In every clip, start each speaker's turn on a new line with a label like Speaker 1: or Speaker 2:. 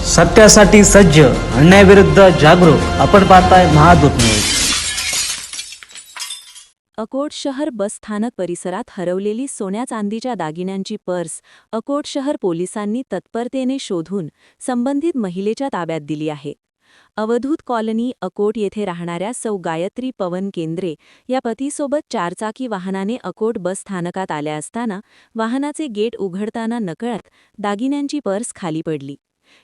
Speaker 1: सत्यासाठी सज्ज, अन्यायाविरुद्ध जागरूक. आपण पाहताय महादूत न्यूज.
Speaker 2: अकोट शहर बस स्थानक परिसरात हरवलेली सोन्या चांदीच्या दागिन्यांची पर्स अकोट शहर पोलिसांनी तत्परतेने शोधून संबंधित महिलेच्या ताब्यात दिली आहे. अवधूत कॉलनी अकोट येथे राहणाऱ्या सौ गायत्री पवन केंद्रे या पतीसोबत चारचाकी वाहनाने अकोट बस स्थानकात आल्या असताना वाहनाचे गेट उघडताना नकळत दागिन्यांची पर्स खाली पडली.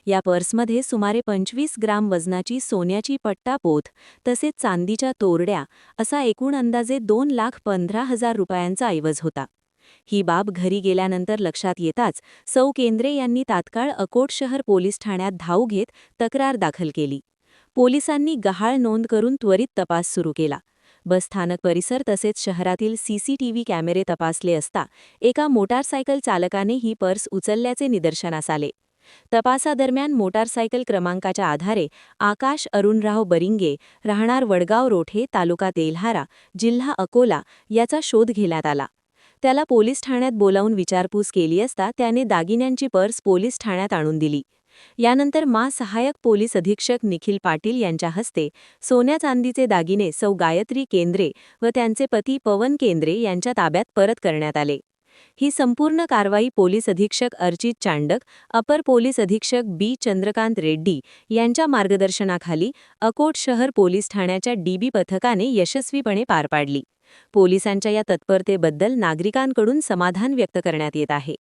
Speaker 2: या पर्समध्ये सुमारे 25 ग्राम वजनाची सोन्याची पट्टापोथ तसेच चांदीच्या तोरड्या असा एकूण अंदाजे 2,15,000 रुपयांचा ऐवज होता. ही बाब घरी गेल्यानंतर लक्षात येताच सौ केंद्रे यांनी तात्काळ अकोट शहर पोलीस ठाण्यात धाव घेत तक्रार दाखल केली. पोलिसांनी गहाळ नोंद करून त्वरित तपास सुरू केला. बसस्थानक परिसर तसेच शहरातील सीसीटीव्ही कॅमेरे तपासले असता एका मोटारसायकल चालकाने ही पर्स उचलल्याचे निदर्शनास आले. तपासादरम्यान मोटारसायकल क्रमांकाच्या आधारे आकाश अरुणराव बरिंगे राहणार वडगाव रोठे तालुका तेल्हारा जिल्हा अकोला याचा शोध घेण्यात आला. त्याला पोलीस ठाण्यात बोलावून विचारपूस केली असता त्याने दागिन्यांची पर्स पोलीस ठाण्यात आणून दिली. यानंतर सहाय्यक पोलीस अधीक्षक निखिल पाटील यांच्या हस्ते सोन्या चांदीचे दागिने सौ गायत्री केंद्रे व त्यांचे पती पवन केंद्रे यांच्या ताब्यात परत करण्यात आले. ही संपूर्ण कारवाई पोलीस अधीक्षक अर्चित चांडक, अपर पोलीस अधीक्षक बी चंद्रकांत रेड्डी यांच्या मार्गदर्शनाखाली अकोट शहर पोलीस ठाण्याच्या डीबी पथकाने यशस्वीपणे पार पाडली. पोलिसांच्या या तत्परतेबद्दल नागरिकांकडून समाधान व्यक्त करण्यात येत आहे.